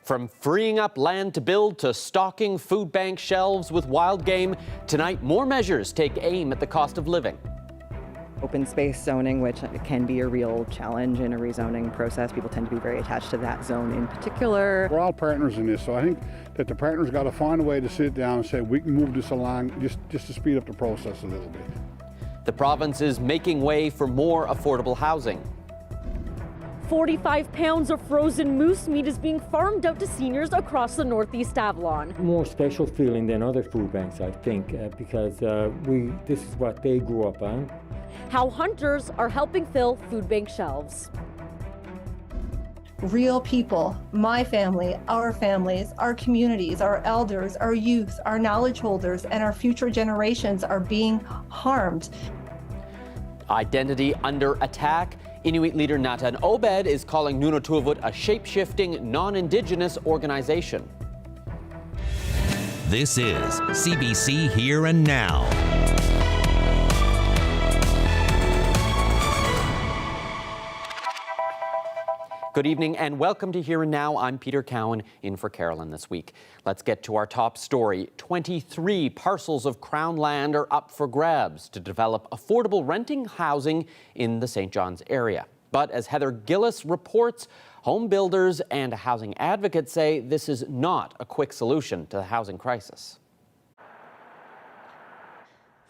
From freeing up land to build to stocking food bank shelves with wild game, tonight more measures take aim at the cost of living. Open space zoning, which can be a real challenge in a rezoning process. People tend to be very attached to that zone in particular. We're all partners in this, so I think that the partners got to find a way to sit down and say we can move this along just to speed up the process a little bit. The province is making way for more affordable housing. 45 pounds of frozen moose meat is being farmed out to seniors across the Northeast Avalon. More special feeling than other food banks, I think, because this is what they grew up on. How hunters are helping fill food bank shelves. Real people, my family, our families, our communities, our elders, our youth, our knowledge holders, and our future generations are being harmed. Identity under attack. Inuit leader Natan Obed is calling Nunavut a shape-shifting, non-Indigenous organization. This is CBC Here and Now. Good evening and welcome to Here and Now. I'm Peter Cowan in for Carolyn this week. Let's get to our top story. 23 parcels of Crown land are up for grabs to develop affordable renting housing in the St. John's area. But as Heather Gillis reports, home builders and housing advocates say this is not a quick solution to the housing crisis.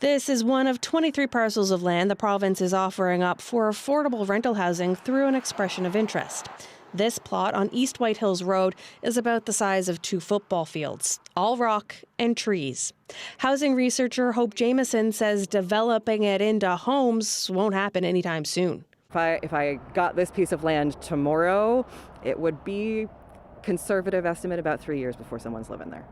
This is one of 23 parcels of land the province is offering up for affordable rental housing through an expression of interest. This plot on East White Hills Road is about the size of 2 football fields, all rock and trees. Housing researcher Hope Jameson says developing it into homes won't happen anytime soon. If I got this piece of land tomorrow, it would be conservative estimate about 3 years before someone's living there.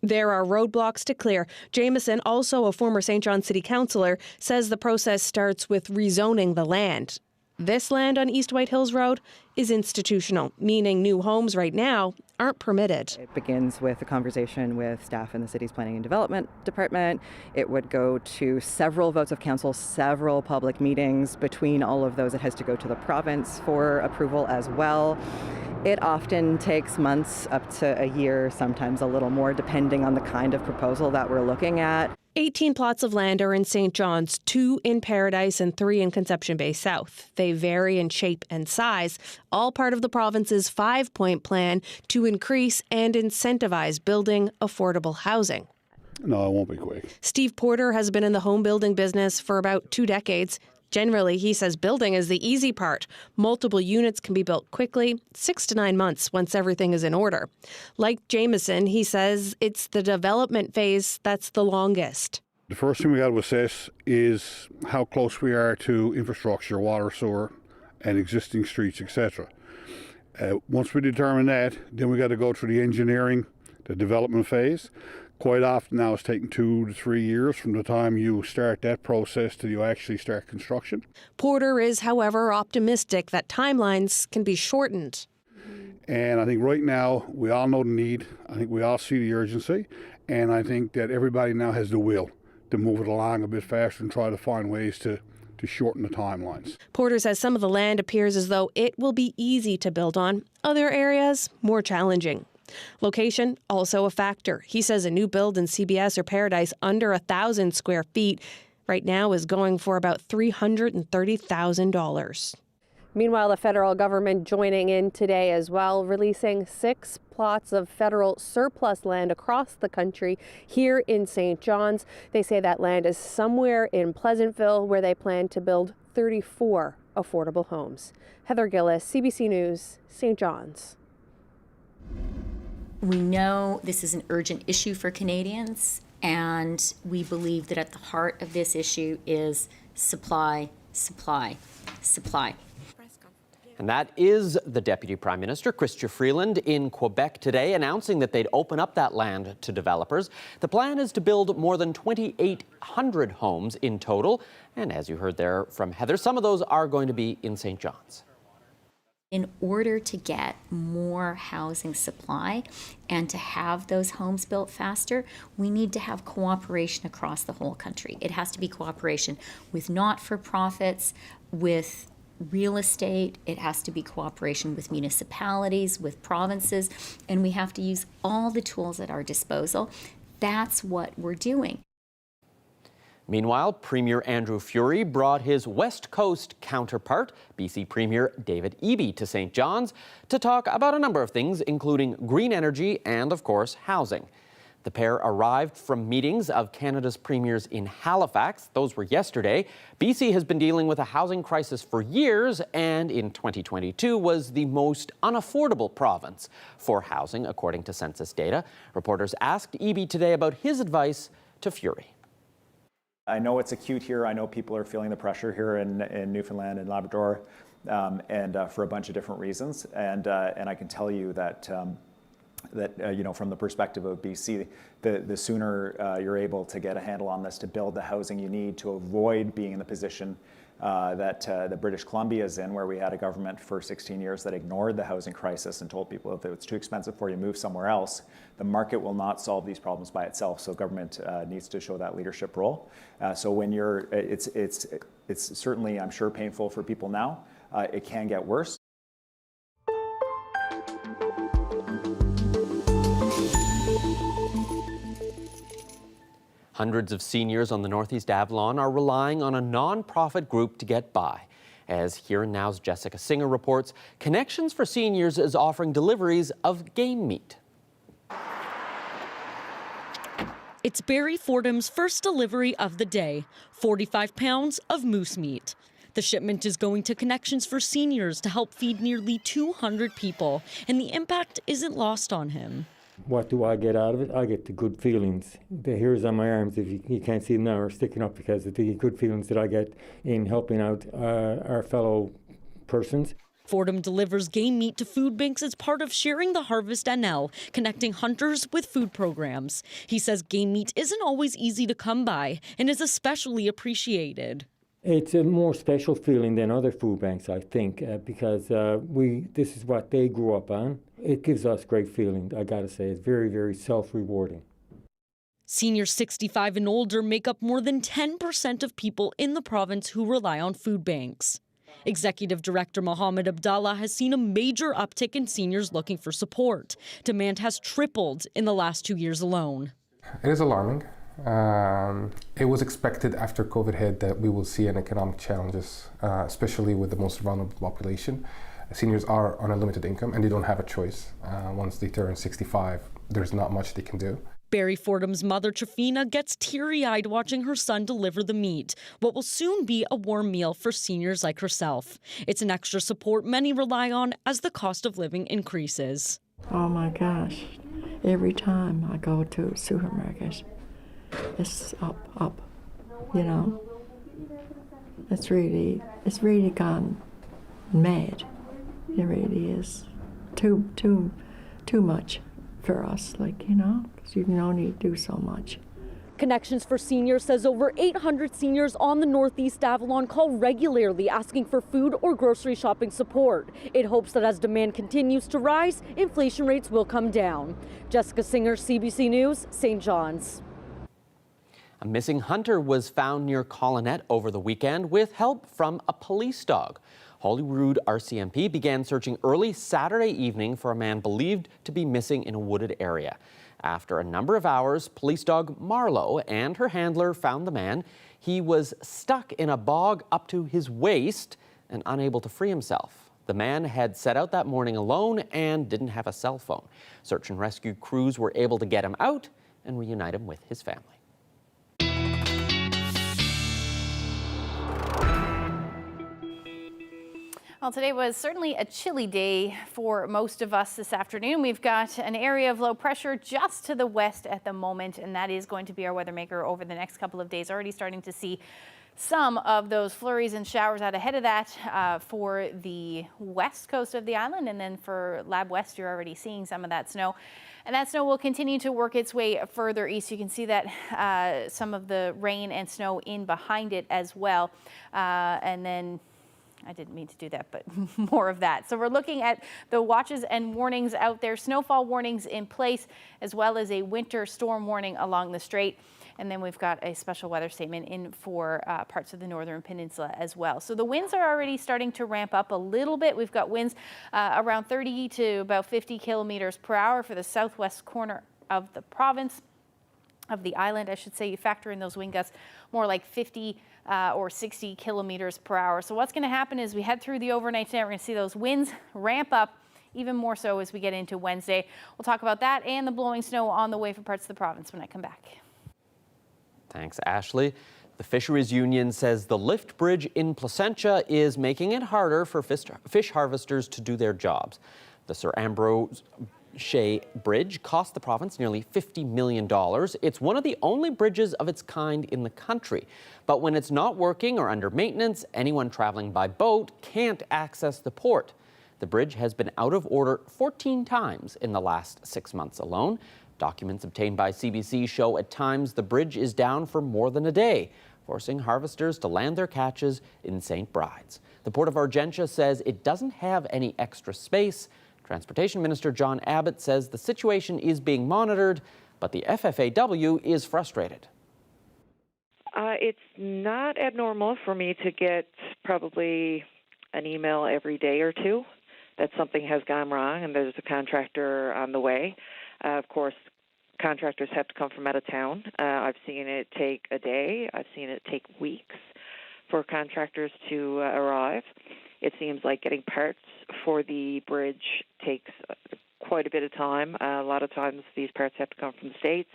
There are roadblocks to clear. Jameson, also a former St. John City Councillor, says the process starts with rezoning the land. This land on East White Hills Road is institutional, meaning new homes right now aren't permitted. It begins with a conversation with staff in the city's planning and development department. It would go to several votes of council, several public meetings. Between all of those, it has to go to the province for approval as well. It often takes months, up to a year, sometimes a little more, depending on the kind of proposal that we're looking at. 18 plots of land are in St. John's, 2 in Paradise and 3 in Conception Bay South. They vary in shape and size, all part of the province's 5-point plan to increase and incentivize building affordable housing. No, it won't be quick. Steve Porter has been in the home building business for about 2 decades. Generally, he says building is the easy part. Multiple units can be built quickly, 6 to 9 months once everything is in order. Like Jameson, he says it's the development phase that's the longest. The first thing we got to assess is how close we are to infrastructure, water, sewer, and existing streets, etc. Once we determine that, then we got to go through the engineering, the development phase. Quite often now it's taking 2 to 3 years from the time you start that process till you actually start construction. Porter is, however, optimistic that timelines can be shortened. And I think right now we all know the need. I think we all see the urgency. And I think that everybody now has the will to move it along a bit faster and try to find ways to shorten the timelines. Porter says some of the land appears as though it will be easy to build on. Other areas, more challenging. Location, also a factor. He says a new build in CBS or Paradise under 1,000 square feet right now is going for about $330,000. Meanwhile, the federal government joining in today as well, releasing 6 plots of federal surplus land across the country here in St. John's. They say that land is somewhere in Pleasantville where they plan to build 34 affordable homes. Heather Gillis, CBC News, St. John's. We know this is an urgent issue for Canadians, and we believe that at the heart of this issue is supply, supply, supply. And that is the Deputy Prime Minister, Chrystia Freeland, in Quebec today, announcing that they'd open up that land to developers. The plan is to build more than 2,800 homes in total. And as you heard there from Heather, some of those are going to be in St. John's. In order to get more housing supply and to have those homes built faster, we need to have cooperation across the whole country. It has to be cooperation with not-for-profits, with real estate, it has to be cooperation with municipalities, with provinces, and we have to use all the tools at our disposal. That's what we're doing. Meanwhile, Premier Andrew Furey brought his West Coast counterpart, BC Premier David Eby, to St. John's to talk about a number of things, including green energy and, of course, housing. The pair arrived from meetings of Canada's premiers in Halifax. Those were yesterday. BC has been dealing with a housing crisis for years, and in 2022 was the most unaffordable province for housing, according to census data. Reporters asked Eby today about his advice to Furey. I know it's acute here. I know people are feeling the pressure here in Newfoundland and Labrador, and for a bunch of different reasons. And I can tell you that you know, from the perspective of BC, the sooner you're able to get a handle on this, to build the housing you need to avoid being in the position that British Columbia is in, where we had a government for 16 years that ignored the housing crisis and told people if it's too expensive for you, move somewhere else. The market will not solve these problems by itself, so government needs to show that leadership role. So when you're, it's certainly, I'm sure, painful for people now. It can get worse. Hundreds of seniors on the Northeast Avalon are relying on a non-profit group to get by. As Here and Now's Jessica Singer reports, Connections for Seniors is offering deliveries of game meat. It's Barry Fordham's first delivery of the day, 45 pounds of moose meat. The shipment is going to Connections for Seniors to help feed nearly 200 people, and the impact isn't lost on him. What do I get out of it? I get the good feelings. The hairs on my arms, if you can't see them now, are sticking up because of the good feelings that I get in helping out our fellow persons. Fordham delivers game meat to food banks as part of Sharing the Harvest NL, connecting hunters with food programs. He says game meat isn't always easy to come by and is especially appreciated. It's a more special feeling than other food banks, I think, because this is what they grew up on. It gives us great feeling, I gotta say. It's very, very self-rewarding. Seniors 65 and older make up more than 10% of people in the province who rely on food banks. Executive Director Mohammed Abdallah has seen a major uptick in seniors looking for support. Demand has tripled in the last 2 years alone. It is alarming. It was expected after COVID hit that we will see an economic challenges, especially with the most vulnerable population. Seniors are on a limited income and they don't have a choice. Once they turn 65, there's not much they can do. Barry Fordham's mother, Trafina, gets teary-eyed watching her son deliver the meat, what will soon be a warm meal for seniors like herself. It's an extra support many rely on as the cost of living increases. Oh my gosh, every time I go to a supermarket, it's up, you know. It's really gone mad. It really is too much for us, like, you know, because you can only do so much. Connections for Seniors says over 800 seniors on the Northeast Avalon call regularly asking for food or grocery shopping support. It hopes that as demand continues to rise, inflation rates will come down. Jessica Singer, CBC News, St. John's. A missing hunter was found near Collinet over the weekend with help from a police dog. Holyrood RCMP began searching early Saturday evening for a man believed to be missing in a wooded area. After a number of hours, police dog Marlowe and her handler found the man. He was stuck in a bog up to his waist and unable to free himself. The man had set out that morning alone and didn't have a cell phone. Search and rescue crews were able to get him out and reunite him with his family. Well, today was certainly a chilly day for most of us this afternoon. We've got an area of low pressure just to the west at the moment, and that is going to be our weather maker over the next couple of days. Already starting to see some of those flurries and showers out ahead of that for the west coast of the island, and then for Lab West, you're already seeing some of that snow. And that snow will continue to work its way further east. You can see that some of the rain and snow in behind it as well. And then I didn't mean to do that, but more of that. So we're looking at the watches and warnings out there, snowfall warnings in place, as well as a winter storm warning along the strait. And then we've got a special weather statement in for parts of the northern peninsula as well. So the winds are already starting to ramp up a little bit. We've got winds around 30 to about 50 kilometers per hour for the southwest corner of the province, of the island, I should say. You factor in those wind gusts, more like 50 or 60 kilometers per hour. So what's going to happen is we head through the overnight tonight. We're going to see those winds ramp up even more so as we get into Wednesday. We'll talk about that and the blowing snow on the way for parts of the province when I come back. Thanks, Ashley. The Fisheries Union says the lift bridge in Placentia is making it harder for fish harvesters to do their jobs. The Sir Ambrose Shea Bridge cost the province nearly $50 million. It's one of the only bridges of its kind in the country. But when it's not working or under maintenance, anyone traveling by boat can't access the port. The bridge has been out of order 14 times in the last 6 months alone. Documents obtained by CBC show at times the bridge is down for more than a day, forcing harvesters to land their catches in St. Bride's. The Port of Argentia says it doesn't have any extra space. Transportation Minister John Abbott says the situation is being monitored, but the FFAW is frustrated. It's not abnormal for me to get probably an email every day or two that something has gone wrong and there's a contractor on the way. Of course, contractors have to come from out of town. I've seen it take a day. I've seen it take weeks for contractors to arrive. It seems like getting parts for the bridge takes quite a bit of time. A lot of times these parts have to come from the States.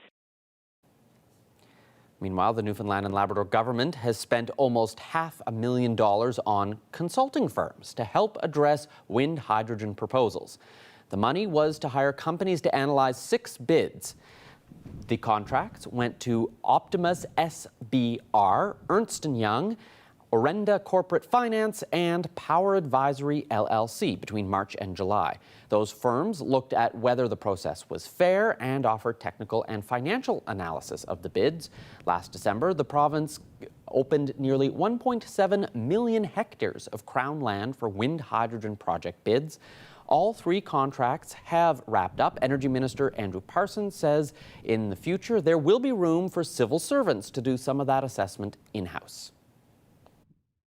Meanwhile, the Newfoundland and Labrador government has spent almost $500,000 on consulting firms to help address wind hydrogen proposals. The money was to hire companies to analyze 6 bids. The contracts went to Optimus SBR, Ernst & Young, Orenda Corporate Finance, and Power Advisory LLC between March and July. Those firms looked at whether the process was fair and offered technical and financial analysis of the bids. Last December, the province opened nearly 1.7 million hectares of Crown land for wind hydrogen project bids. All 3 contracts have wrapped up. Energy Minister Andrew Parsons says in the future there will be room for civil servants to do some of that assessment in-house.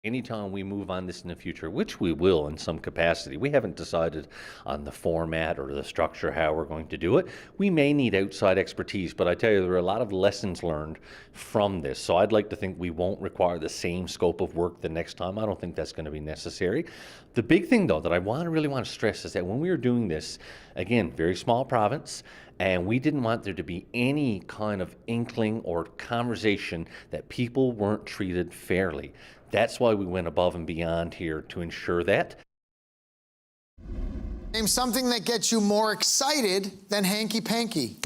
Anytime we move on this in the future, which we will in some capacity, we haven't decided on the format or the structure, how we're going to do it. We may need outside expertise, but I tell you, there are a lot of lessons learned from this. So I'd like to think we won't require the same scope of work the next time. I don't think that's going to be necessary. The big thing, though, that I really want to stress is that when we were doing this, again, very small province, and we didn't want there to be any kind of inkling or conversation that people weren't treated fairly. That's why we went above and beyond here to ensure that. Name something that gets you more excited than hanky-panky.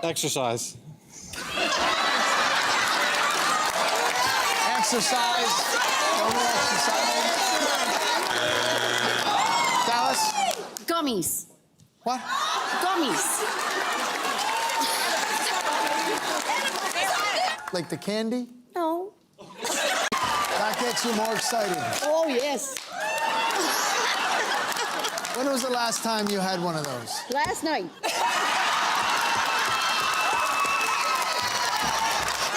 Exercise. Exercise. No more exercise. Dallas? Gummies. What? Gummies. Like the candy? No. That gets you more excited. Oh, yes. When was the last time you had one of those? Last night.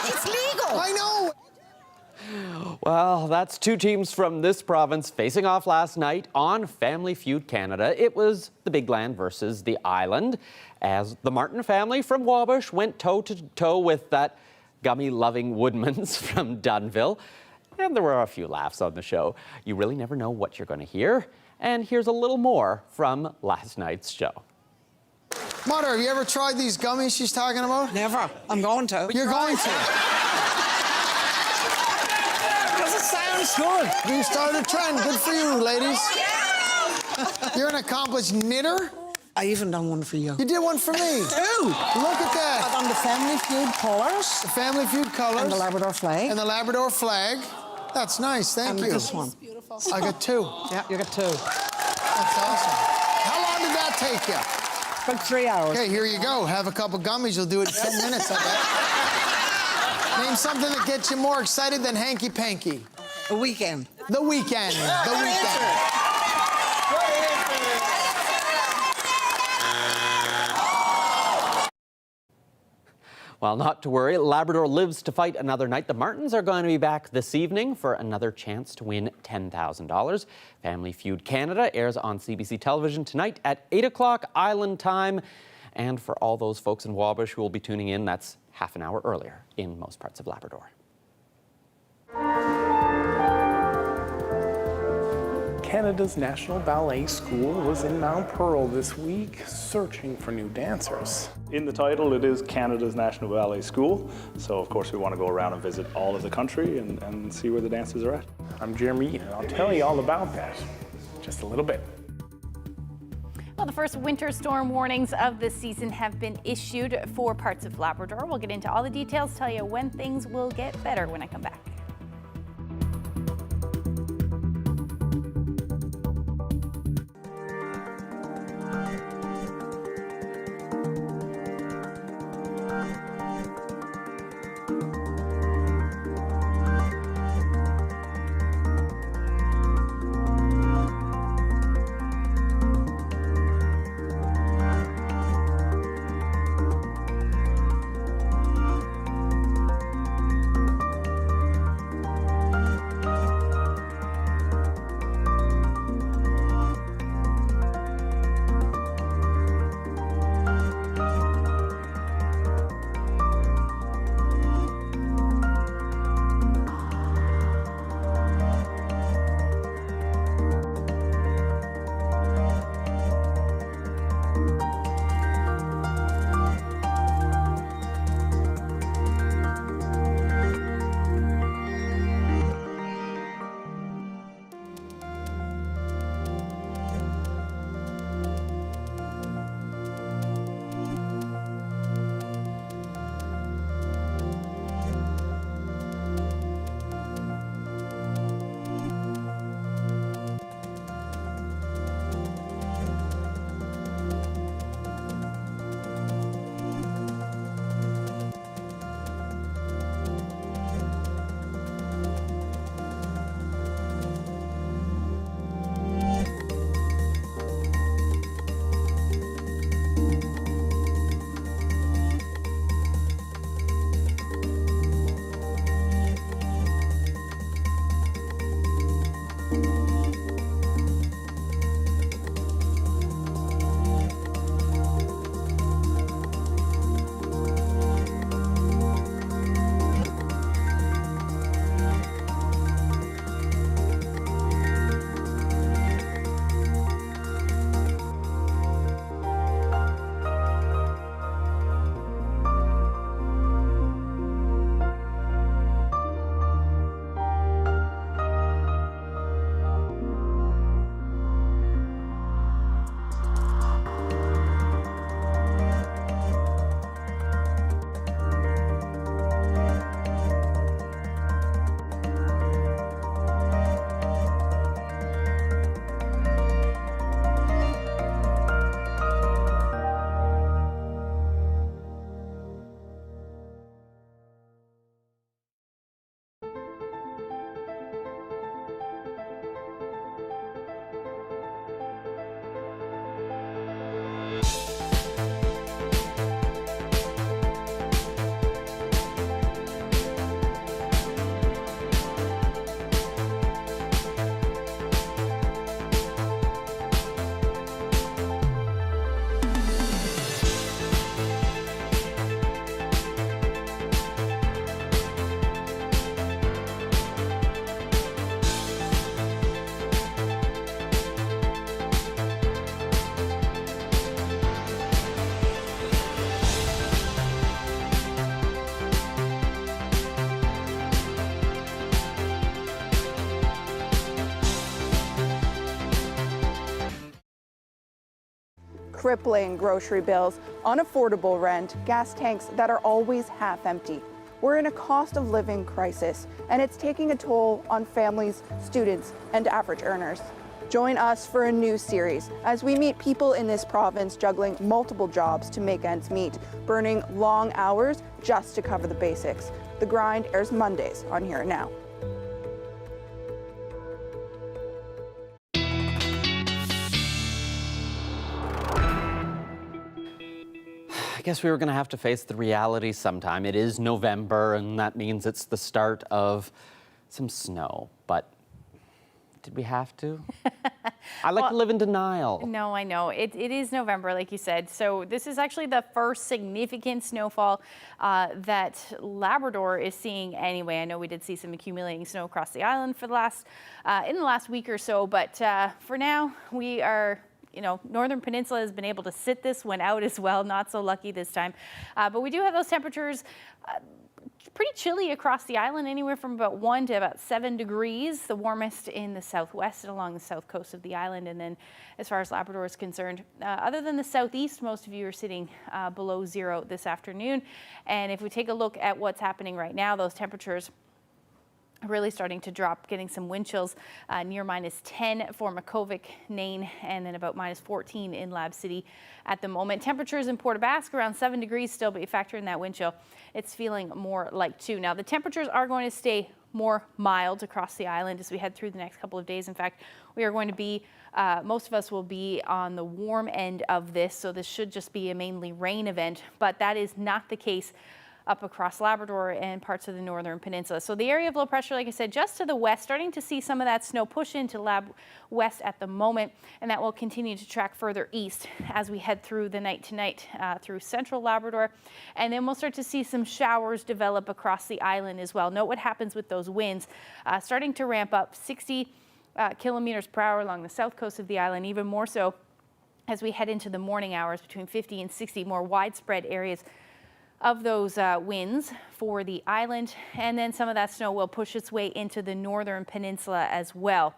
It's legal. I know. Well, that's 2 teams from this province facing off last night on Family Feud Canada. It was the Big Land versus the Island, as the Martin family from Wabash went toe-to-toe with that gummy-loving Woodmans from Dunnville. And there were a few laughs on the show. You really never know what you're going to hear. And here's a little more from last night's show. Mother, have you ever tried these gummies she's talking about? Never. I'm going to. You're going to? Because it sounds good. You started a trend. Good for you, ladies. You're an accomplished knitter. I even done one for you. You did one for me. Dude. Look at that. I've done the Family Feud colours. The Family Feud colours. And the Labrador flag. And the Labrador flag. That's nice. Thank you. And this one. I got 2. Yeah, you got 2. That's awesome. How long did that take you? About 3 hours. Okay, here you go. Have a couple gummies. You'll do it in 10 minutes, I bet. Name something that gets you more excited than hanky-panky. The weekend. The weekend. The weekend. Well, not to worry, Labrador lives to fight another night. The Martins are going to be back this evening for another chance to win $10,000. Family Feud Canada airs on CBC television tonight at 8 o'clock Island time. And for all those folks in Wabash who will be tuning in, that's half an hour earlier in most parts of Labrador. Canada's National Ballet School was in Mount Pearl this week searching for new dancers. In the title, it is Canada's National Ballet School, so of course we want to go around and visit all of the country and see where the dancers are at. I'm Jeremy, and I'll tell you all about that just a little bit. Well, the first winter storm warnings of the season have been issued for parts of Labrador. We'll get into all the details, tell you when things will get better when I come back. crippling grocery bills, unaffordable rent, gas tanks that are always half empty. We're in a cost of living crisis, and it's taking a toll on families, students, and average earners. Join us for a new series as we meet people in this province juggling multiple jobs to make ends meet, burning long hours just to cover the basics. The Grind airs Mondays on Here and Now. I guess we were going to have to face the reality sometime. It is November, and that means it's the start of some snow. But did we have to? I like to live in denial. No, I know. It is November, like you said. So this is actually the first significant snowfall that Labrador is seeing anyway. I know we did see some accumulating snow across the island for the in the last week or so, but for now we are, Northern Peninsula has been able to sit this one out as well. Not so lucky this time. But we do have those temperatures pretty chilly across the island, anywhere from about 1 to about 7 degrees, the warmest in the southwest and along the south coast of the island. And then as far as Labrador is concerned, other than the southeast, most of you are sitting below zero this afternoon. And if we take a look at what's happening right now, those temperatures really starting to drop, getting some wind chills near -10 for Makkovik, Nain, and then about -14 in Lab City at the moment. Temperatures in Port aux Basques around 7 degrees still, but you factor in that wind chill, it's feeling more like 2. Now the temperatures are going to stay more mild across the island as we head through the next couple of days. In fact, we are going to be, most of us will be on the warm end of this, so this should just be a mainly rain event, but that is not the case up across Labrador and parts of the Northern Peninsula. So the area of low pressure, like I said, just to the west, starting to see some of that snow push into Lab West at the moment, and that will continue to track further east as we head through the night tonight through central Labrador. And then we'll start to see some showers develop across the island as well. Note what happens with those winds, starting to ramp up 60 kilometers per hour along the south coast of the island, even more so as we head into the morning hours, between 50 and 60, more widespread areas of those winds for the island. And then some of that snow will push its way into the Northern Peninsula as well.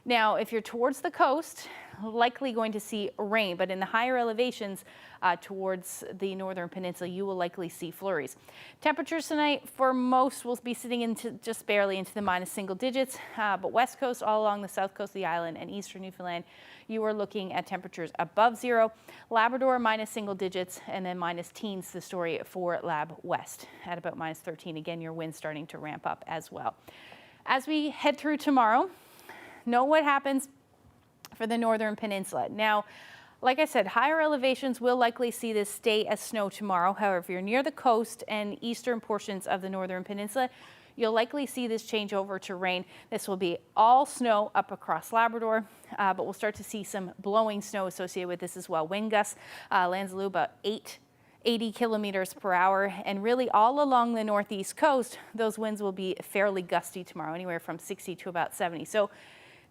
Now, if you're towards the coast, likely going to see rain, but in the higher elevations towards the Northern Peninsula, you will likely see flurries. Temperatures tonight for most will be sitting into just barely into the minus single digits, but west coast, all along the south coast of the island and eastern Newfoundland, you are looking at temperatures above zero. Labrador minus single digits, and then minus teens, the story for Lab West at about minus 13. Again, your winds starting to ramp up as well. As we head through tomorrow, know what happens for the Northern Peninsula. Now, like I said, higher elevations will likely see this stay as snow tomorrow. However, if you're near the coast and eastern portions of the Northern Peninsula, you'll likely see this change over to rain. This will be all snow up across Labrador, but we'll start to see some blowing snow associated with this as well. Wind gusts, Lanzaloo about 80 kilometers per hour, and really all along the northeast coast, those winds will be fairly gusty tomorrow, anywhere from 60 to about 70. So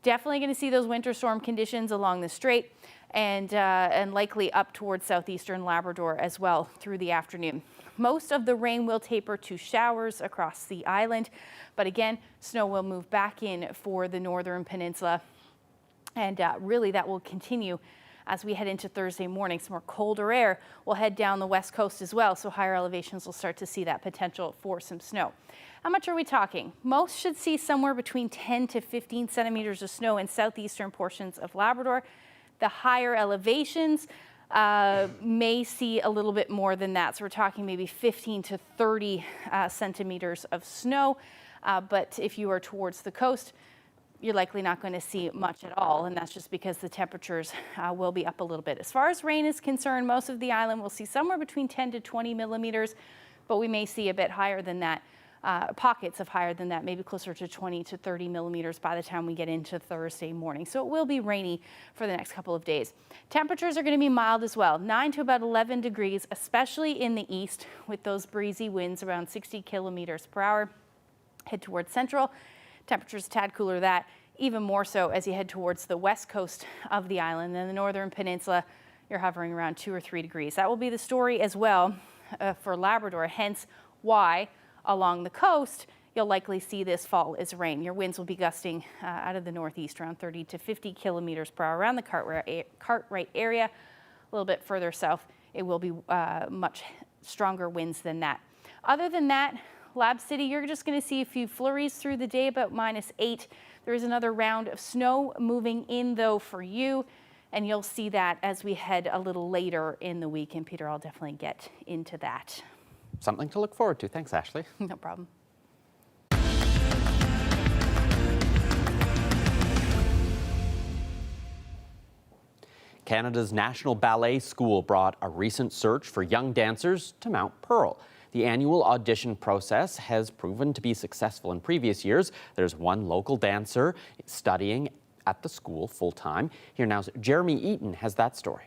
definitely going to see those winter storm conditions along the strait and likely up towards southeastern Labrador as well through the afternoon. Most of the rain will taper to showers across the island, but again, snow will move back in for the Northern Peninsula, and really that will continue as we head into Thursday morning. Some more colder air will head down the west coast as well, so higher elevations will start to see that potential for some snow. How much are we talking? Most should see somewhere between 10 to 15 centimeters of snow in southeastern portions of Labrador. The higher elevations may see a little bit more than that. So we're talking maybe 15 to 30 centimeters of snow. But if you are towards the coast, you're likely not going to see much at all, and that's just because the temperatures will be up a little bit. As far as rain is concerned, most of the island will see somewhere between 10 to 20 millimeters, but we may see a bit higher than that, pockets of higher than that, maybe closer to 20 to 30 millimeters by the time we get into Thursday morning. So it will be rainy for the next couple of days. Temperatures are going to be mild as well, 9 to about 11 degrees, especially in the east with those breezy winds around 60 kilometers per hour. Head towards central. Temperatures a tad cooler that, even more so as you head towards the west coast of the island. And the Northern Peninsula, you're hovering around 2 or 3 degrees. That will be the story as well for Labrador, hence why along the coast you'll likely see this fall as rain. Your winds will be gusting out of the northeast around 30 to 50 kilometers per hour around the Cartwright area. A little bit further south, it will be much stronger winds than that. Other than that, Lab City, you're just going to see a few flurries through the day, about -8. There is another round of snow moving in, though, for you, and you'll see that as we head a little later in the week. And Peter, I'll definitely get into that. Something to look forward to. Thanks, Ashley. No problem. Canada's National Ballet School brought a recent search for young dancers to Mount Pearl. The annual audition process has proven to be successful in previous years. There's one local dancer studying at the school full-time. Here now's Jeremy Eaton has that story.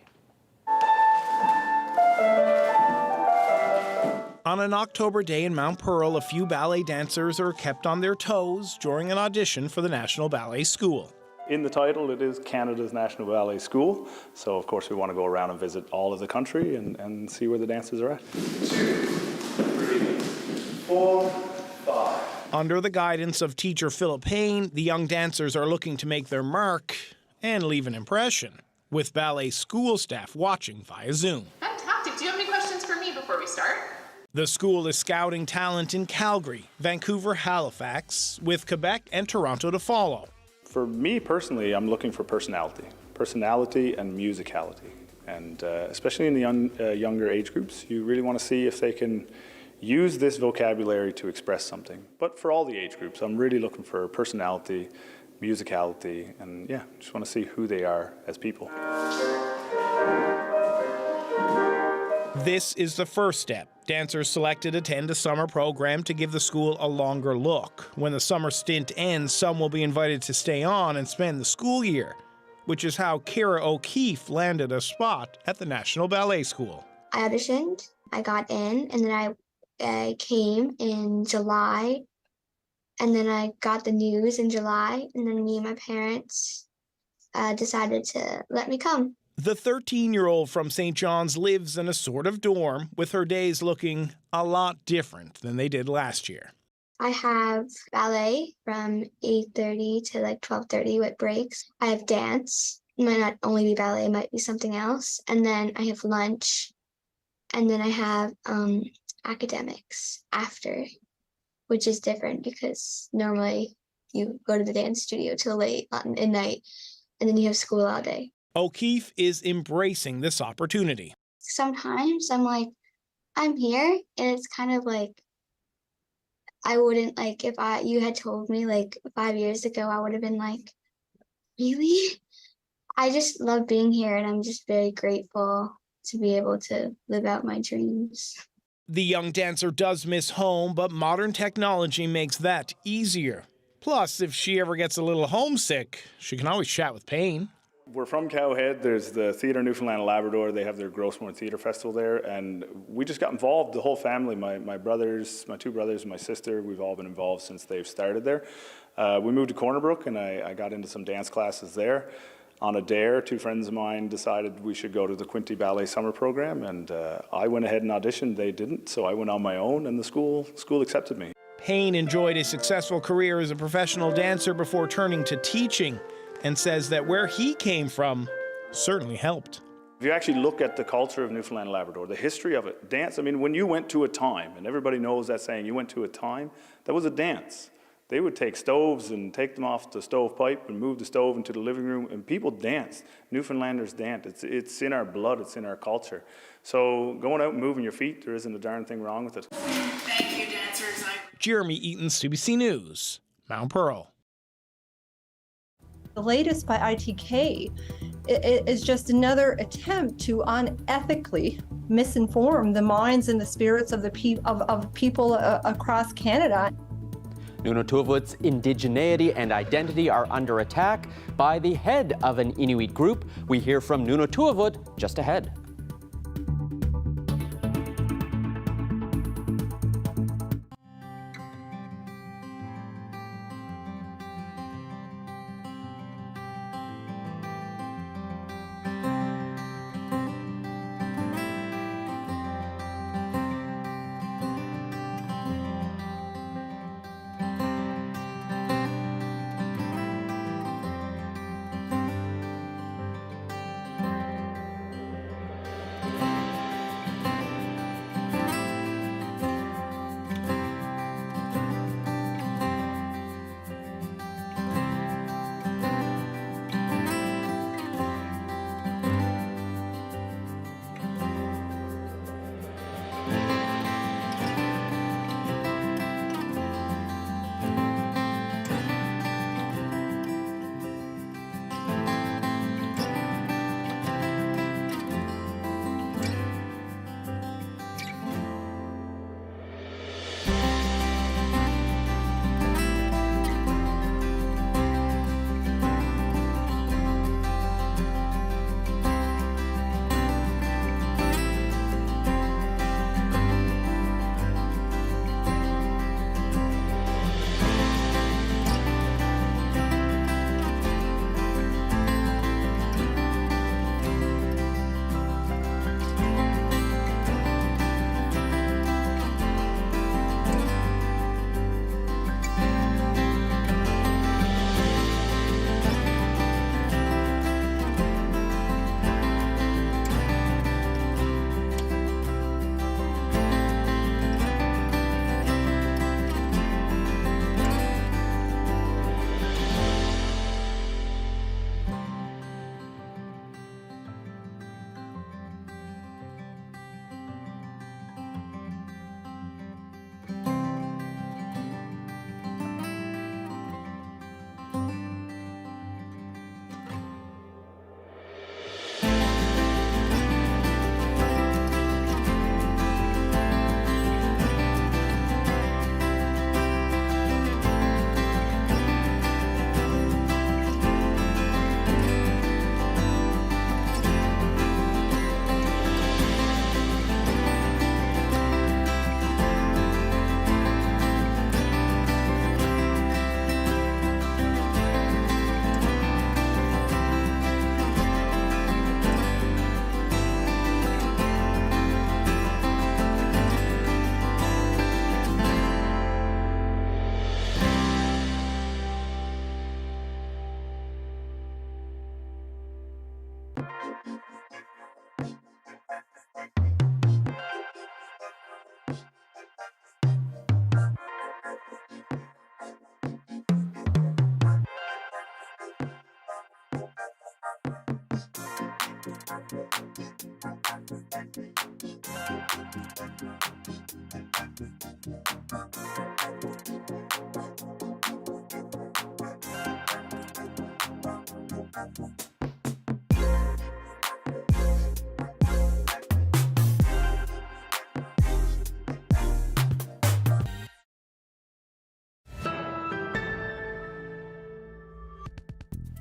On an October day in Mount Pearl, a few ballet dancers are kept on their toes during an audition for the National Ballet School. In the title, it is Canada's National Ballet School. So, of course, we want to go around and visit all of the country and see where the dancers are at. 2, 3, 4, 5. Under the guidance of teacher Philip Payne, the young dancers are looking to make their mark and leave an impression, with ballet school staff watching via Zoom. Fantastic. Do you have any questions for me before we start? The school is scouting talent in Calgary, Vancouver, Halifax, with Quebec and Toronto to follow. For me personally, I'm looking for personality and musicality. And especially in the younger age groups, you really want to see if they can use this vocabulary to express something. But for all the age groups, I'm really looking for personality, musicality, and yeah, just want to see who they are as people. This is the first step. Dancers selected attend a summer program to give the school a longer look. When the summer stint ends, some will be invited to stay on and spend the school year, which is how Kira O'Keefe landed a spot at the National Ballet School. I auditioned, I got in, and then I came in July, and then I got the news in July, and then me and my parents decided to let me come. The 13-year-old from St. John's lives in a sort of dorm, with her days looking a lot different than they did last year. I have ballet from 8:30 to like 12:30 with breaks. I have dance. It might not only be ballet, it might be something else. And then I have lunch. And then I have academics after, which is different because normally you go to the dance studio till late at night, and then you have school all day. O'Keefe is embracing this opportunity. Sometimes I'm like, I'm here, and it's kind of like, I wouldn't, like, if you had told me like 5 years ago, I would have been like, really? I just love being here, and I'm just very grateful to be able to live out my dreams. The young dancer does miss home, but modern technology makes that easier. Plus, if she ever gets a little homesick, she can always chat with Payne. We're from Cowhead. There's the Theatre Newfoundland and Labrador. They have their Grossmore Theatre Festival there, and we just got involved, the whole family, my brothers, my two brothers, and my sister. We've all been involved since they've started there. We moved to Corner Brook, and I got into some dance classes there. On a dare, two friends of mine decided we should go to the Quinte Ballet Summer Program, and I went ahead and auditioned. They didn't, so I went on my own, and the school accepted me. Payne enjoyed a successful career as a professional dancer before turning to teaching, and says that where he came from certainly helped. If you actually look at the culture of Newfoundland and Labrador, the history of it, dance, I mean, when you went to a time, and everybody knows that saying, you went to a time, that was a dance. They would take stoves and take them off the stovepipe and move the stove into the living room, and people danced. Newfoundlanders dance. It's in our blood, it's in our culture. So going out and moving your feet, there isn't a darn thing wrong with it. Thank you, dancers. Jeremy Eaton, CBC News, Mount Pearl. The latest by ITK is just another attempt to unethically misinform the minds and the spirits of people across Canada. Nunavut's indigeneity and identity are under attack by the head of an Inuit group. We hear from Nunavut just ahead.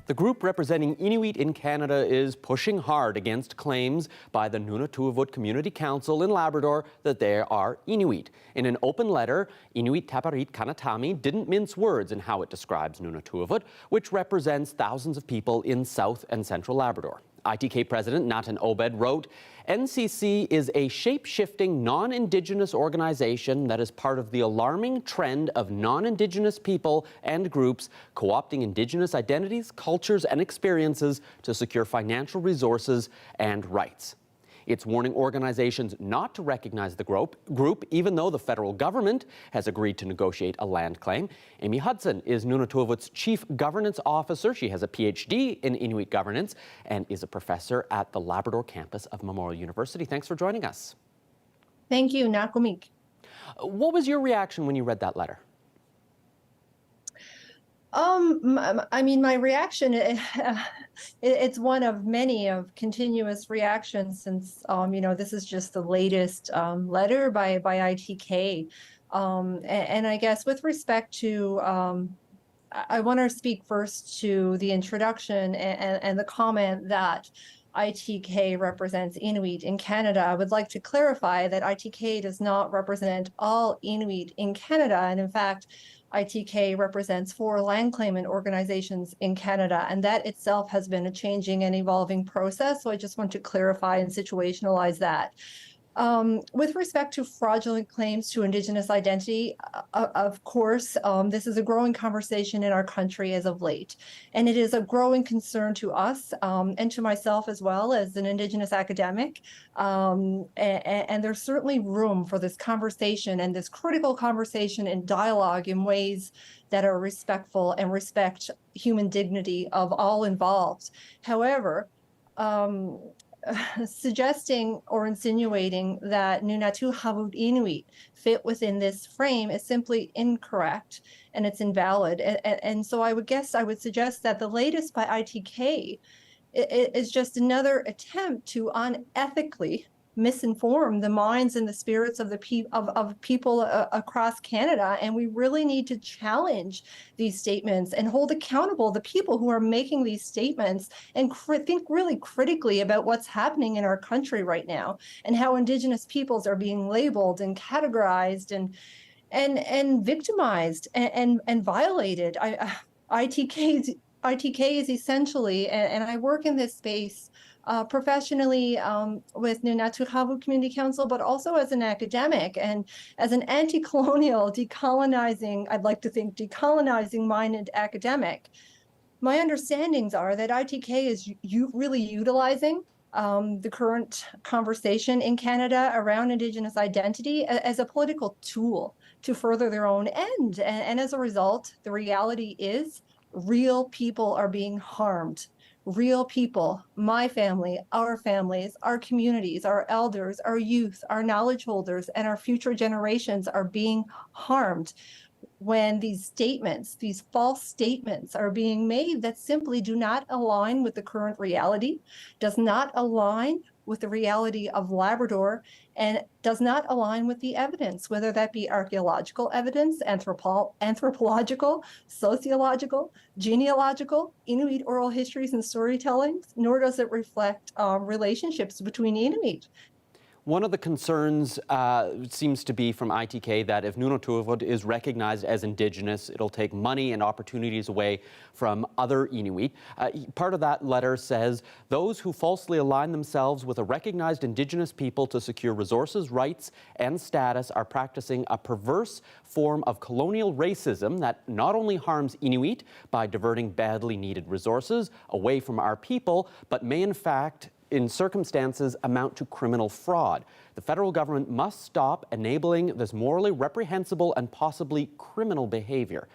The group representing Inuit in Canada is pushing hard against claims by the Nunatuavut Community Council in Labrador that they are Inuit. In an open letter, Inuit Taparit Kanatami didn't mince words in how it describes Nunatuavut, which represents thousands of people in South and Central Labrador. ITK President Natan Obed wrote, "NCC is a shape-shifting non-Indigenous organization that is part of the alarming trend of non-Indigenous people and groups co-opting Indigenous identities, cultures, and experiences to secure financial resources and rights." It's warning organizations not to recognize the group, even though the federal government has agreed to negotiate a land claim. Amy Hudson is Nunatuavut's Chief Governance Officer. She has a PhD in Inuit governance and is a professor at the Labrador campus of Memorial University. Thanks for joining us. Thank you, Nakumik. What was your reaction when you read that letter? I mean, my reaction, it's one of many of continuous reactions since, this is just the latest letter by ITK. And I guess with respect to, I want to speak first to the introduction and the comment that ITK represents Inuit in Canada. I would like to clarify that ITK does not represent all Inuit in Canada. And in fact, ITK represents 4 land claimant organizations in Canada, and that itself has been a changing and evolving process. So I just want to clarify and situationalize that. With respect to fraudulent claims to Indigenous identity, of course, this is a growing conversation in our country as of late, and it is a growing concern to us and to myself as well as an Indigenous academic. And there's certainly room for this conversation and this critical conversation and dialogue in ways that are respectful and respect human dignity of all involved. However, suggesting or insinuating that Nunatuavut Inuit fit within this frame is simply incorrect and it's invalid. And so I would suggest that the latest by ITK is just another attempt to unethically misinform the minds and the spirits of people across Canada. And we really need to challenge these statements and hold accountable the people who are making these statements and think really critically about what's happening in our country right now and how Indigenous peoples are being labeled and categorized and victimized and violated. ITK is essentially, and I work in this space professionally with Nunatuavut Community Council, but also as an academic and as an anti-colonial, decolonizing, I'd like to think decolonizing-minded academic. My understandings are that ITK is really utilizing the current conversation in Canada around Indigenous identity as a political tool to further their own end. And as a result, the reality is real people are being harmed. Real people, my family, our families, our communities, our elders, our youth, our knowledge holders, and our future generations are being harmed when these statements, these false statements are being made that simply do not align with the current reality, does not align with the reality of Labrador, and does not align with the evidence, whether that be archaeological evidence, anthropological, sociological, genealogical, Inuit oral histories and storytellings, nor does it reflect relationships between Inuit. One of the concerns seems to be from ITK that if Nunatuavut is recognized as Indigenous, it'll take money and opportunities away from other Inuit. Part of that letter says, those who falsely align themselves with a recognized Indigenous people to secure resources, rights, and status are practicing a perverse form of colonial racism that not only harms Inuit by diverting badly needed resources away from our people, but may in fact in circumstances amount to criminal fraud. The federal government must stop enabling this morally reprehensible and possibly criminal behavior.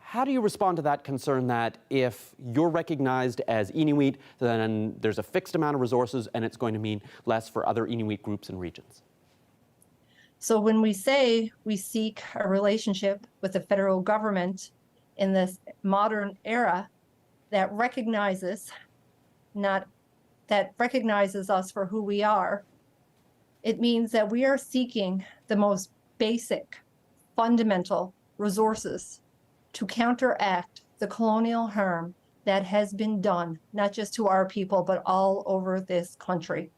How do you respond to that concern that if you're recognized as Inuit, then there's a fixed amount of resources and it's going to mean less for other Inuit groups and regions? So when we say we seek a relationship with the federal government in this modern era that recognizes us for who we are, it means that we are seeking the most basic, fundamental resources to counteract the colonial harm that has been done, not just to our people, but all over this country.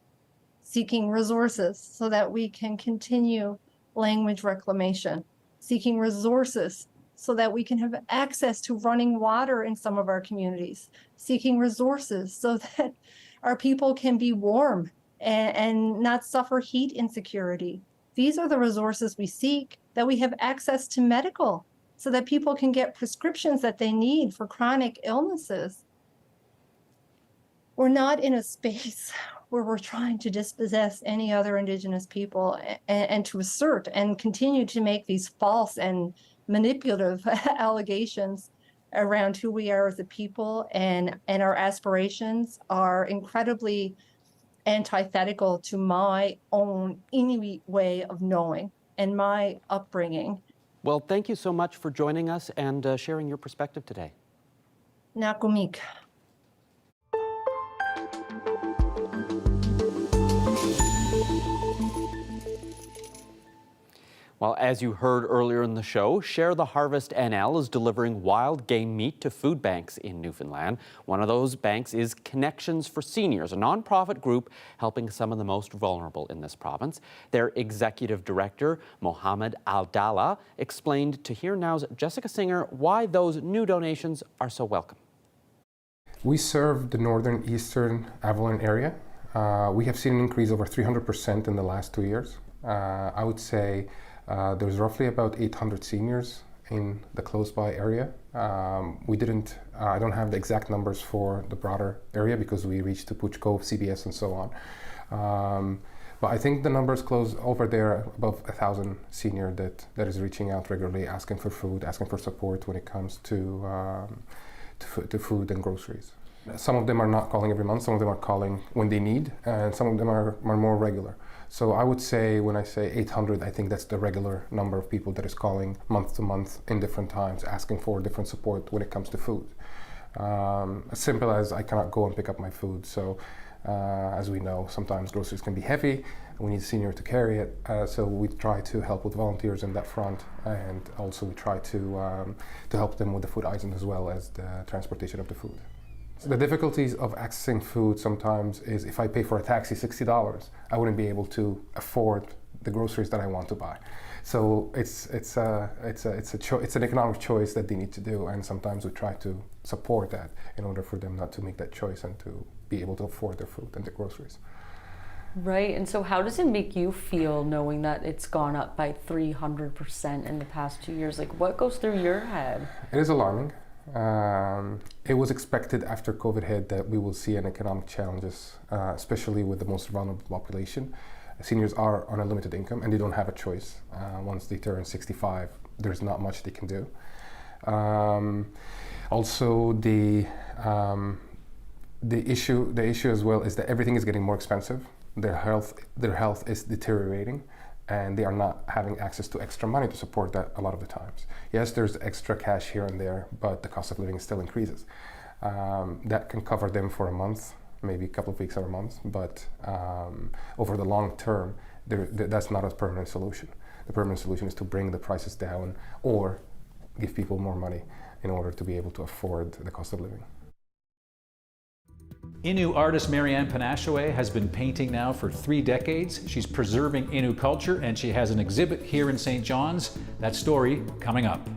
Seeking resources so that we can continue language reclamation, seeking resources so that we can have access to running water in some of our communities, seeking resources so that our people can be warm and not suffer heat insecurity. These are the resources we seek, that we have access to medical so that people can get prescriptions that they need for chronic illnesses. We're not in a space where we're trying to dispossess any other Indigenous people and to assert and continue to make these false and manipulative allegations around who we are as a people, and our aspirations are incredibly antithetical to my own Inuit way of knowing and my upbringing. Well, thank you so much for joining us and sharing your perspective today. Nakumik. Well, as you heard earlier in the show, Share the Harvest NL is delivering wild game meat to food banks in Newfoundland. One of those banks is Connections for Seniors, a nonprofit group helping some of the most vulnerable in this province. Their executive director, Mohammed Al-Dalla, explained to Here Now's Jessica Singer why those new donations are so welcome. We serve the northern eastern Avalon area. We have seen an increase over 300% in the last 2 years. I would say there's roughly about 800 seniors in the close by area. I don't have the exact numbers for the broader area because we reached to Pooch Cove, CBS, and so on. But I think the numbers close over there above 1,000 senior that is reaching out regularly, asking for food, asking for support when it comes to food and groceries. Some of them are not calling every month, some of them are calling when they need, and some of them are more regular. So I would say, when I say 800, I think that's the regular number of people that is calling month to month in different times, asking for different support when it comes to food. As simple as I cannot go and pick up my food. So as we know, sometimes groceries can be heavy. We need a senior to carry it. So we try to help with volunteers in that front. And also we try to help them with the food items as well as the transportation of the food. So the difficulties of accessing food sometimes is if I pay for a taxi $60, I wouldn't be able to afford the groceries that I want to buy. So it's an economic choice that they need to do, and sometimes we try to support that in order for them not to make that choice and to be able to afford their food and their groceries. Right, and so how does it make you feel knowing that it's gone up by 300% in the past 2 years? Like, what goes through your head? It is alarming. It was expected after COVID hit that we will see an economic challenges, especially with the most vulnerable population. Seniors are on a limited income and they don't have a choice. Once they turn 65, there's not much they can do. Also, the issue as well is that everything is getting more expensive. Their health is deteriorating, and they are not having access to extra money to support that a lot of the times. Yes, there's extra cash here and there, but the cost of living still increases. That can cover them for a month, maybe a couple of weeks or a month, but over the long term, that's not a permanent solution. The permanent solution is to bring the prices down or give people more money in order to be able to afford the cost of living. Innu artist Marianne Panashaway has been painting now for 3 decades. She's preserving Innu culture, and she has an exhibit here in St. John's. That story coming up.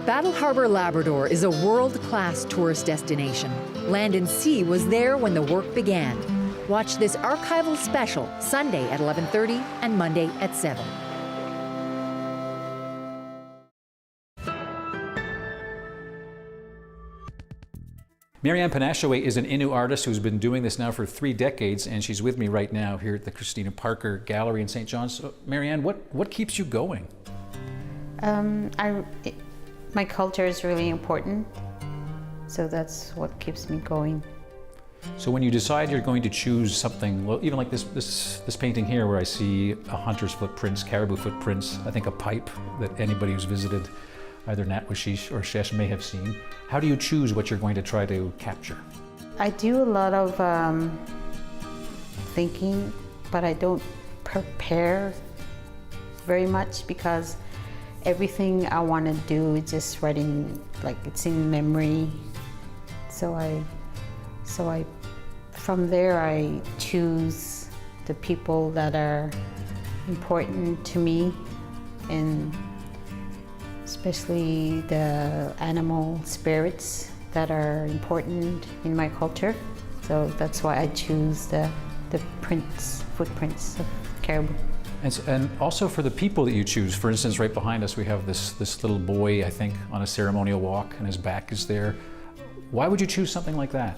Battle Harbor, Labrador is a world-class tourist destination. Land and Sea was there when the work began. Watch this archival special Sunday at 11:30 and Monday at 7. Marianne Panashaway is an Innu artist who's been doing this now for 3 decades, and she's with me right now here at the Christina Parker Gallery in St. John's. So, Marianne, what keeps you going? My culture is really important, so that's what keeps me going. So when you decide you're going to choose something, well, even like this painting here where I see a hunter's footprints, caribou footprints, I think a pipe that anybody who's visited either Natwashish or Shesh may have seen. How do you choose what you're going to try to capture? I do a lot of thinking, but I don't prepare very much because everything I want to do is just writing, like it's in memory. So from there I choose the people that are important to me, and especially the animal spirits that are important in my culture. So that's why I choose the footprints of caribou. And also for the people that you choose. For instance, right behind us we have this little boy, I think, on a ceremonial walk, and his back is there. Why would you choose something like that?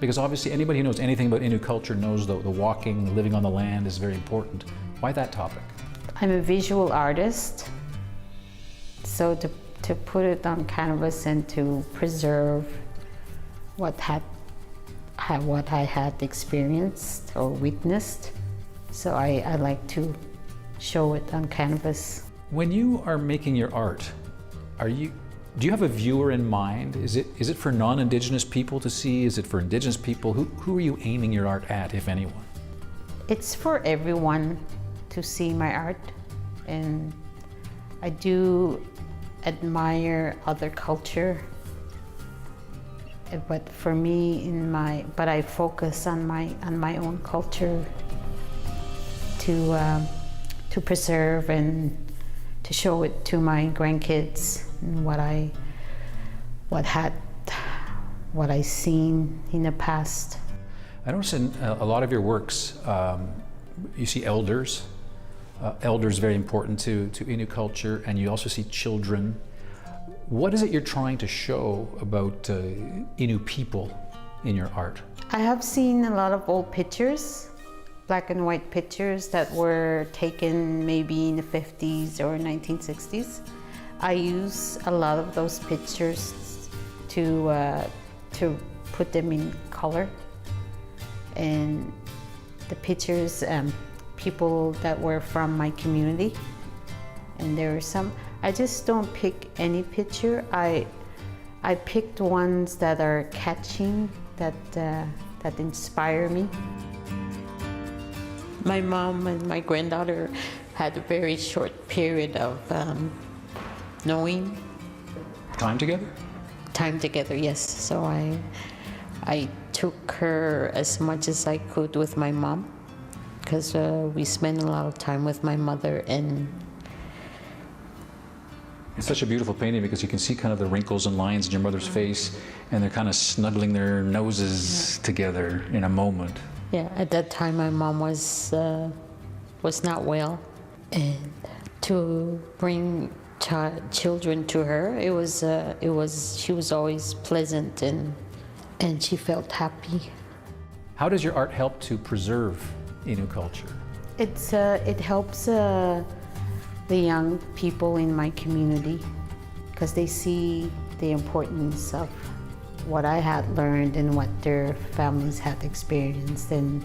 Because obviously anybody who knows anything about Innu culture knows the walking, the living on the land is very important. Why that topic? I'm a visual artist, so to put it on canvas and to preserve what I had experienced or witnessed, so I like to show it on canvas. When you are making your art, do you have a viewer in mind? Is it for non-Indigenous people to see? Is it for Indigenous people? Who are you aiming your art at, if anyone? It's for everyone to see my art, and I do admire other culture, but for me, but I focus on my own culture to preserve and to show it to my grandkids and what I seen in the past. I notice in a lot of your works, you see elders. Elders very important to Innu culture, and you also see children. What is it you're trying to show about Innu people in your art? I have seen a lot of old pictures, black and white pictures that were taken maybe in the 50s or 1960s. I use a lot of those pictures to put them in color, and the pictures, people that were from my community, and there are some. I just don't pick any picture. I picked ones that are catching, that inspire me. My mom and my granddaughter had a very short period of knowing. Time together? Time together, yes. So I took her as much as I could with my mom, because we spent a lot of time with my mother. And it's such a beautiful painting because you can see kind of the wrinkles and lines in your mother's face, and they're kind of snuggling their noses together in a moment. Yeah, at that time my mom was not well, and to bring children to her, she was always pleasant, and she felt happy. How does your art help to preserve Innu culture? It helps the young people in my community, because they see the importance of what I had learned and what their families had experienced, and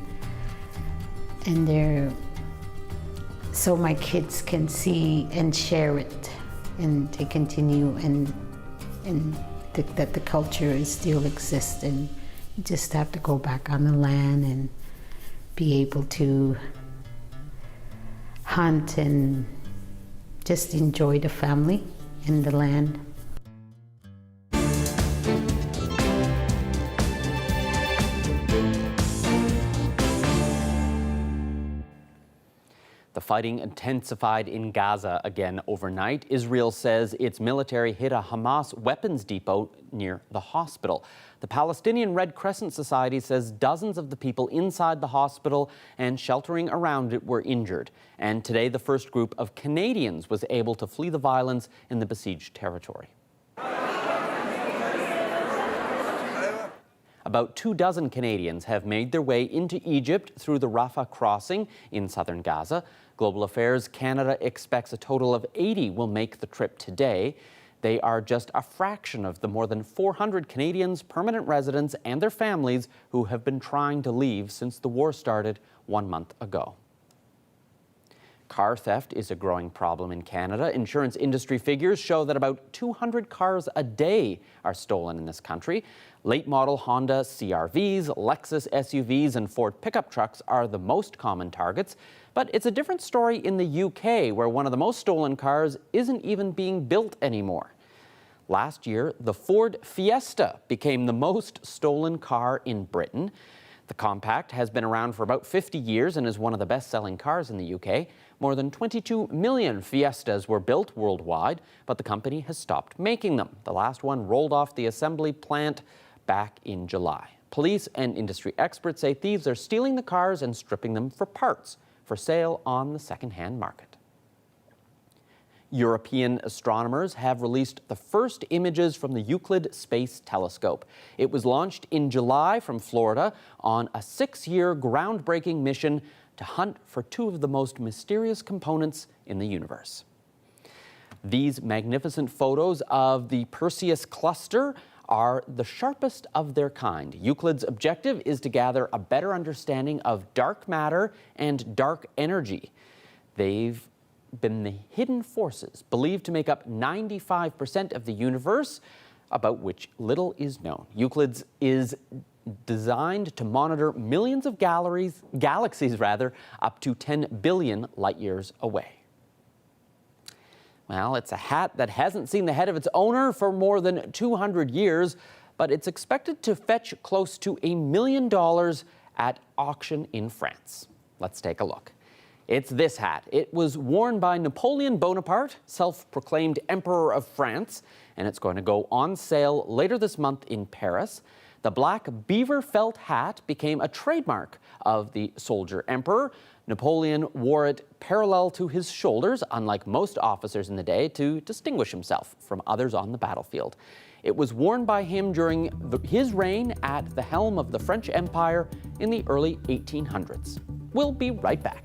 so my kids can see and share it, and they continue, and that the culture still exists, and you just have to go back on the land and be able to hunt and just enjoy the family and the land. The fighting intensified in Gaza again overnight. Israel says its military hit a Hamas weapons depot near the hospital. The Palestinian Red Crescent Society says dozens of the people inside the hospital and sheltering around it were injured. And today, the first group of Canadians was able to flee the violence in the besieged territory. About 24 Canadians have made their way into Egypt through the Rafah crossing in southern Gaza. Global Affairs Canada expects a total of 80 will make the trip today. They are just a fraction of the more than 400 Canadians, permanent residents, and their families who have been trying to leave since the war started 1 month ago. Car theft is a growing problem in Canada. Insurance industry figures show that about 200 cars a day are stolen in this country. Late model Honda CR-Vs, Lexus SUVs, and Ford pickup trucks are the most common targets. But it's a different story in the UK, where one of the most stolen cars isn't even being built anymore. Last year, the Ford Fiesta became the most stolen car in Britain. The compact has been around for about 50 years and is one of the best-selling cars in the UK. More than 22 million Fiestas were built worldwide, but the company has stopped making them. The last one rolled off the assembly plant back in July. Police and industry experts say thieves are stealing the cars and stripping them for parts for sale on the second-hand market. European astronomers have released the first images from the Euclid Space Telescope. It was launched in July from Florida on a 6-year groundbreaking mission to hunt for two of the most mysterious components in the universe. These magnificent photos of the Perseus cluster are the sharpest of their kind. Euclid's objective is to gather a better understanding of dark matter and dark energy. They've been the hidden forces believed to make up 95% of the universe, about which little is known. Euclid's is designed to monitor millions of galaxies up to 10 billion light years away. Well, it's a hat that hasn't seen the head of its owner for more than 200 years, but it's expected to fetch close to $1 million at auction in France. Let's take a look. It's this hat. It was worn by Napoleon Bonaparte, self-proclaimed Emperor of France, and it's going to go on sale later this month in Paris. The black beaver felt hat became a trademark of the soldier emperor. Napoleon wore it parallel to his shoulders, unlike most officers in the day, to distinguish himself from others on the battlefield. It was worn by him during his reign at the helm of the French Empire in the early 1800s. We'll be right back.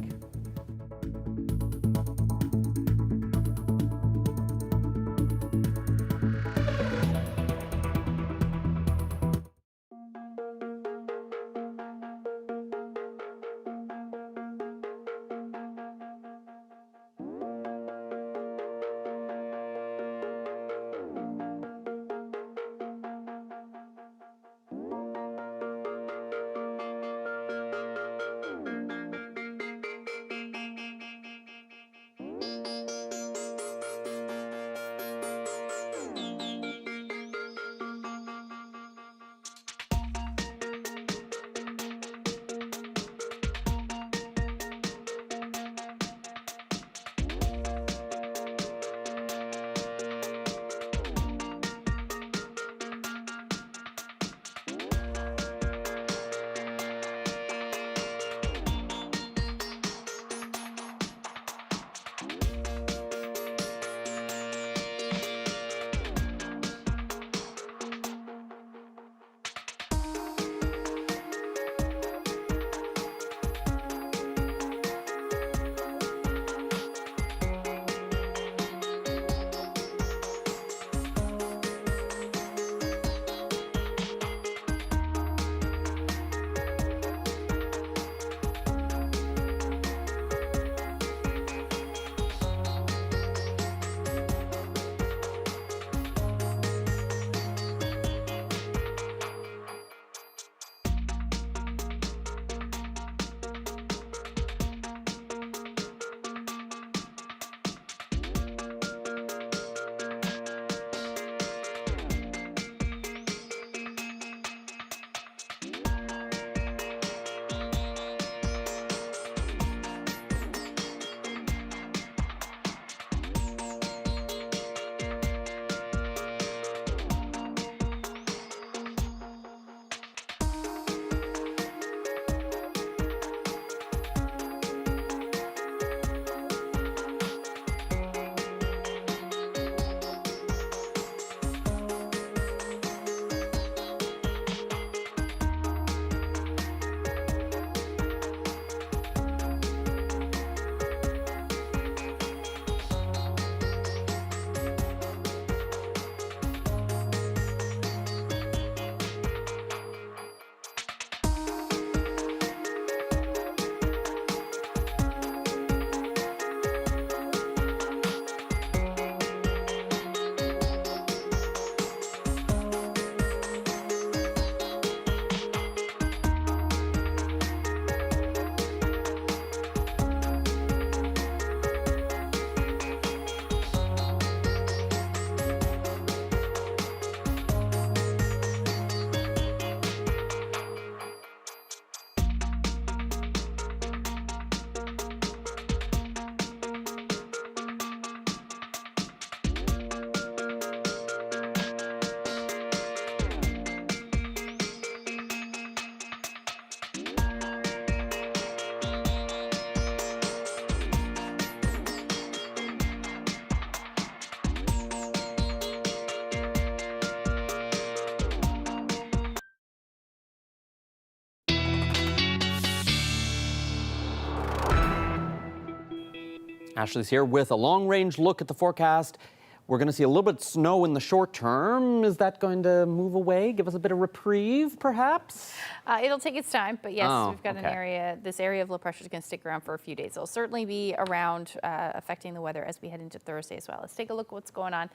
Ashley's here with a long-range look at the forecast. We're going to see a little bit of snow in the short term. Is that going to move away, give us a bit of reprieve, perhaps? It'll take its time, but yes, we've got okay. an area, this area of low pressure is going to stick around for a few days. It'll certainly be around affecting the weather as we head into Thursday as well. Let's take a look at what's going on.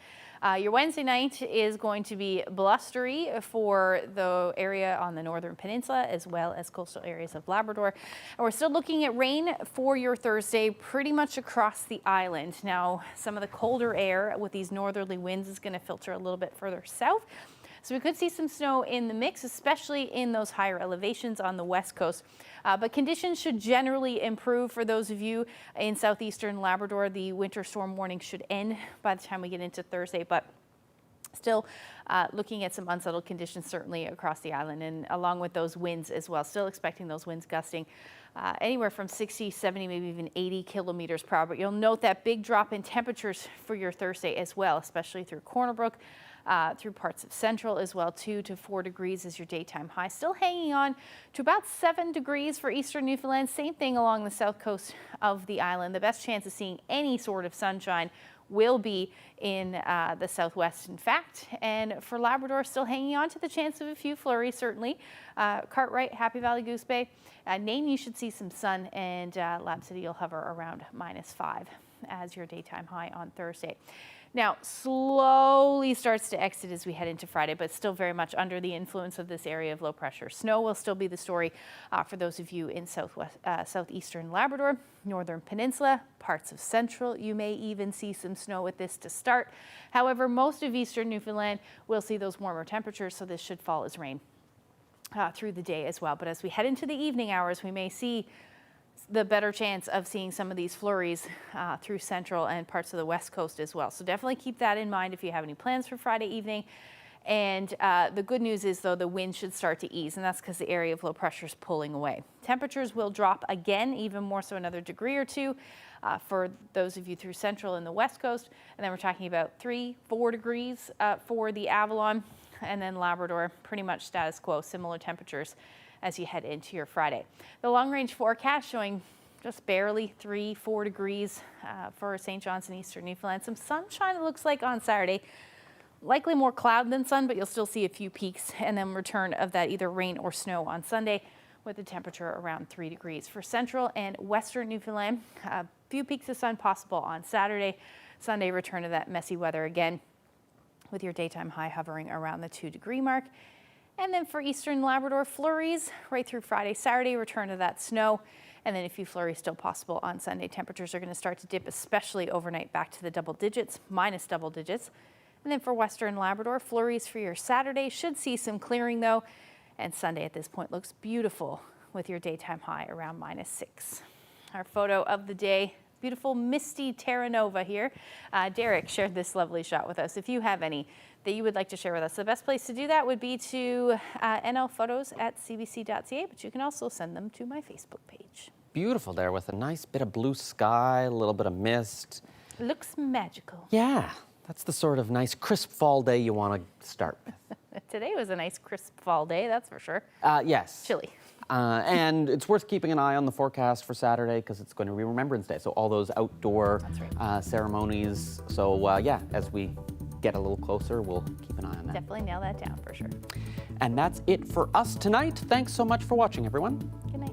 Your Wednesday night is going to be blustery for the area on the northern peninsula as well as coastal areas of Labrador. And we're still looking at rain for your Thursday pretty much across the island. Now, some of the colder air with these northerly winds is going to filter a little bit further south. So we could see some snow in the mix, especially in those higher elevations on the west coast. But conditions should generally improve for those of you in southeastern Labrador. The winter storm warning should end by the time we get into Thursday, but still looking at some unsettled conditions certainly across the island, and along with those winds as well. Still expecting those winds gusting anywhere from 60, 70, maybe even 80 kilometers per hour. But you'll note that big drop in temperatures for your Thursday as well, especially through Corner Brook, through parts of Central as well. 2 to 4 degrees is your daytime high. Still hanging on to about 7 degrees for eastern Newfoundland. Same thing along the south coast of the island. The best chance of seeing any sort of sunshine will be in the southwest, in fact. And for Labrador, still hanging on to the chance of a few flurries, certainly. Cartwright, Happy Valley, Goose Bay. Nain, you should see some sun, and Lab City, you'll hover around -5 as your daytime high on Thursday. Now, slowly starts to exit as we head into Friday, but still very much under the influence of this area of low pressure. Snow will still be the story for those of you in southeastern Labrador, northern peninsula, parts of Central. You may even see some snow with this to start. However, most of eastern Newfoundland will see those warmer temperatures, so this should fall as rain through the day as well. But as we head into the evening hours, we may see the better chance of seeing some of these flurries through Central and parts of the west coast as well. So definitely keep that in mind if you have any plans for Friday evening. And the good news is, though, the wind should start to ease, and that's because the area of low pressure is pulling away. Temperatures will drop again, even more so another degree or two for those of you through Central and the west coast. And then we're talking about 3, 4 degrees for the Avalon, and then Labrador, pretty much status quo, similar temperatures as you head into your Friday. The long-range forecast showing just barely 3, 4 degrees for St. John's and eastern Newfoundland. Some sunshine, it looks like, on Saturday. Likely more cloud than sun, but you'll still see a few peaks, and then return of that either rain or snow on Sunday with the temperature around 3 degrees. For central and western Newfoundland, a few peaks of sun possible on Saturday. Sunday, return to that messy weather again with your daytime high hovering around the 2-degree mark. And then for eastern Labrador, flurries right through Friday, Saturday, return to that snow. And then a few flurries still possible on Sunday. Temperatures are going to start to dip, especially overnight, back to the double digits, minus double digits. And then for western Labrador, flurries for your Saturday. Should see some clearing, though. And Sunday at this point looks beautiful with your daytime high around -6. Our photo of the day, beautiful misty Terra Nova here. Derek shared this lovely shot with us. If you have any that you would like to share with us, the best place to do that would be to nlphotos@cbc.ca, but you can also send them to my Facebook page. Beautiful there with a nice bit of blue sky, a little bit of mist. Looks magical. Yeah, that's the sort of nice crisp fall day you want to start with. Today was a nice crisp fall day, that's for sure. Yes. Chilly. And it's worth keeping an eye on the forecast for Saturday because it's going to be Remembrance Day. So all those outdoor ceremonies. So yeah, as we get a little closer, we'll keep an eye on that. Definitely nail that down for sure. And that's it for us tonight. Thanks so much for watching, everyone. Good night.